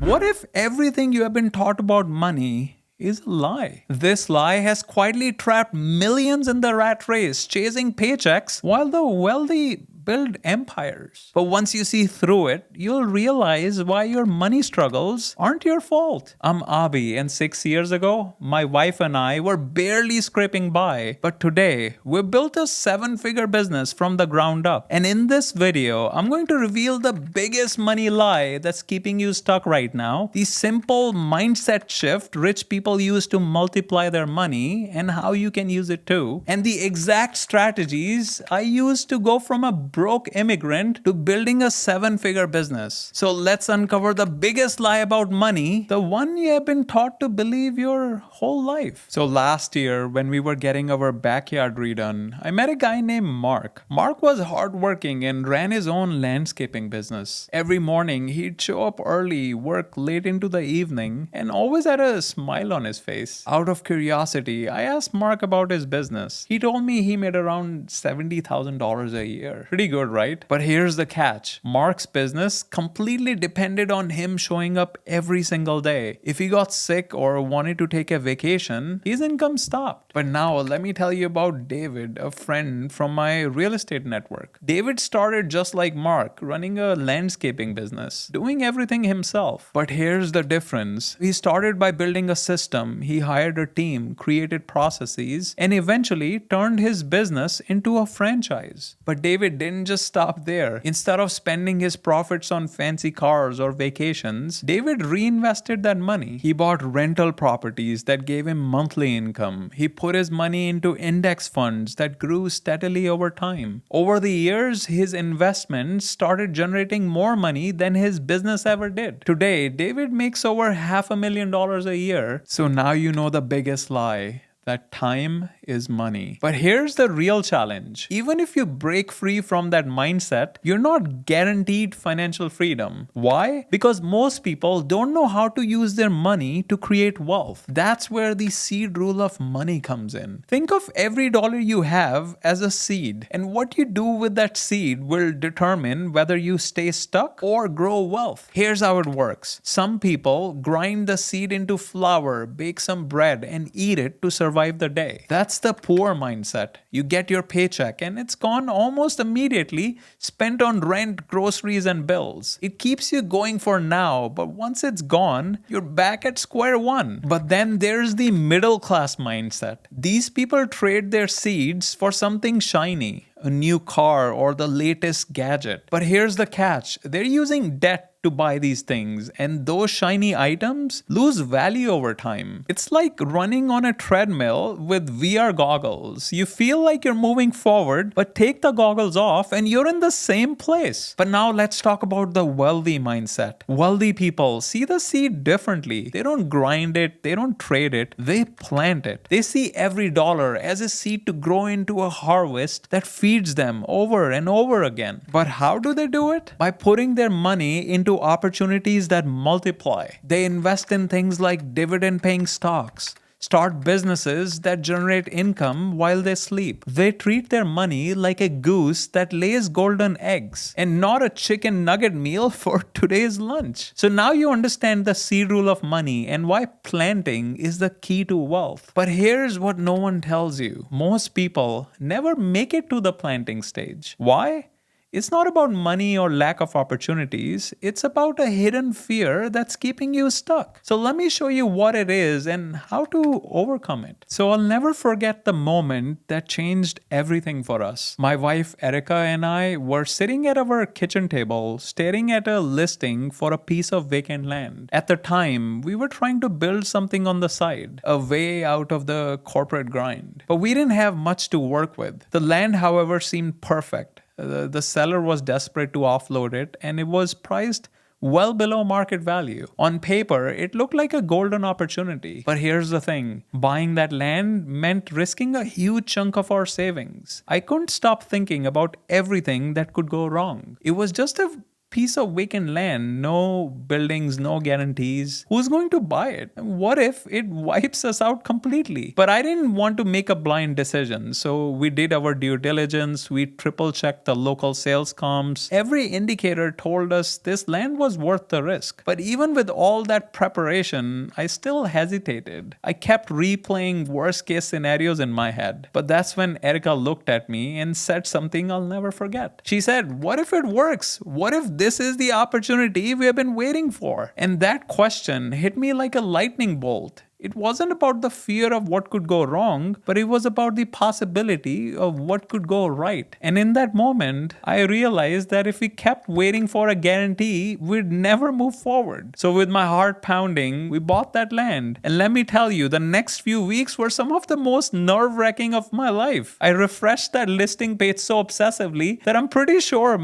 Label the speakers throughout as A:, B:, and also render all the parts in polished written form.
A: What if everything you have been taught about money is a lie? This lie has quietly trapped millions in the rat race, chasing paychecks while the wealthy build empires. But once you see through it, you'll realize why your money struggles aren't your fault. I'm Abi, and 6 years ago, my wife and I were barely scraping by. But today, we built a 7-figure business from the ground up. And in this video, I'm going to reveal the biggest money lie that's keeping you stuck right now, the simple mindset shift rich people use to multiply their money, and how you can use it too, and the exact strategies I use to go from a broke immigrant to building a 7-figure business. So let's uncover the biggest lie about money, the one you have been taught to believe your whole life. So last year, when we were getting our backyard redone, I met a guy named Mark. Mark was hardworking and ran his own landscaping business. Every morning, he'd show up early, work late into the evening, and always had a smile on his face. Out of curiosity, I asked Mark about his business. He told me he made around $70,000 a year. Pretty good, right? But here's the catch. Mark's business completely depended on him showing up every single day. If he got sick or wanted to take a vacation, his income stopped. But now let me tell you about David, a friend from my real estate network. David started just like Mark, running a landscaping business, doing everything himself. But here's the difference. He started by building a system. He hired a team, created processes, and eventually turned his business into a franchise. But David didn't just stop there. Instead of spending his profits on fancy cars or vacations, David reinvested that money. He bought rental properties that gave him monthly income. He put his money into index funds that grew steadily over time. Over the years, his investments started generating more money than his business ever did. Today, David makes over $500,000 a year. So now you know the biggest lie, that time is money. But here's the real challenge. Even if you break free from that mindset, you're not guaranteed financial freedom. Why? Because most people don't know how to use their money to create wealth. That's where the seed rule of money comes in. Think of every dollar you have as a seed, and what you do with that seed will determine whether you stay stuck or grow wealth. Here's how it works. Some people grind the seed into flour, bake some bread, and eat it to survive the day. That's the poor mindset. You get your paycheck and it's gone almost immediately, spent on rent, groceries, and bills. It keeps you going for now, but once it's gone, you're back at square one. But then there's the middle class mindset. These people trade their seeds for something shiny, a new car or the latest gadget. But here's the catch. They're using debt to buy these things, and those shiny items lose value over time. It's like running on a treadmill with VR goggles. You feel like you're moving forward, but take the goggles off and you're in the same place. But now let's talk about the wealthy mindset. Wealthy people see the seed differently. They don't grind it, they don't trade it, they plant it. They see every dollar as a seed to grow into a harvest that feeds them over and over again. But how do they do it? By putting their money into opportunities that multiply. They invest in things like dividend-paying stocks, start businesses that generate income while they sleep. They treat their money like a goose that lays golden eggs, and not a chicken nugget meal for today's lunch. So now you understand the seed rule of money and why planting is the key to wealth. But here's what no one tells you. Most people never make it to the planting stage. Why? It's not about money or lack of opportunities. It's about a hidden fear that's keeping you stuck. So let me show you what it is and how to overcome it. So I'll never forget the moment that changed everything for us. My wife Erica and I were sitting at our kitchen table staring at a listing for a piece of vacant land. At the time, we were trying to build something on the side, a way out of the corporate grind. But we didn't have much to work with. The land, however, seemed perfect. The seller was desperate to offload it, and it was priced well below market value. On paper, it looked like a golden opportunity. But here's the thing. Buying that land meant risking a huge chunk of our savings. I couldn't stop thinking about everything that could go wrong. It was just a piece of vacant land, no buildings, no guarantees. Who's going to buy it? What if it wipes us out completely? But I didn't want to make a blind decision, so we did our due diligence. We triple checked the local sales comps. Every indicator told us this land was worth the risk. But even with all that preparation, I still hesitated. I kept replaying worst case scenarios in my head. But that's when Erica looked at me and said something I'll never forget. She said, "What if it works? What if this is the opportunity we have been waiting for?" And that question hit me like a lightning bolt. It wasn't about the fear of what could go wrong, but it was about the possibility of what could go right. And in that moment, I realized that if we kept waiting for a guarantee, we'd never move forward. So with my heart pounding, we bought that land. And let me tell you, the next few weeks were some of the most nerve-wracking of my life. I refreshed that listing page so obsessively that I'm pretty sure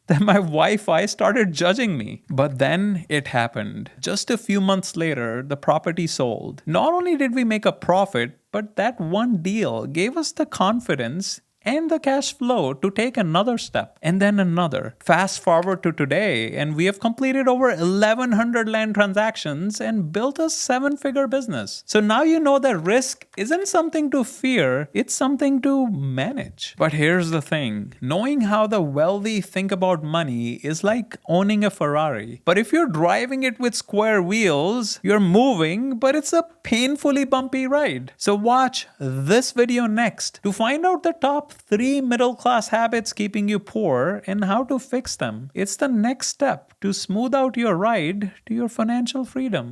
A: that my Wi-Fi started judging me. But then it happened. Just a few months later, the property sold. Not only did we make a profit, but that one deal gave us the confidence and the cash flow to take another step and then another. Fast forward to today, and we have completed over 1,100 land transactions and built a 7-figure business. So now you know that risk isn't something to fear, it's something to manage. But here's the thing, knowing how the wealthy think about money is like owning a Ferrari. But if you're driving it with square wheels, you're moving, but it's a painfully bumpy ride. So watch this video next to find out the top 3 middle-class habits keeping you poor and how to fix them. It's the next step to smooth out your ride to your financial freedom.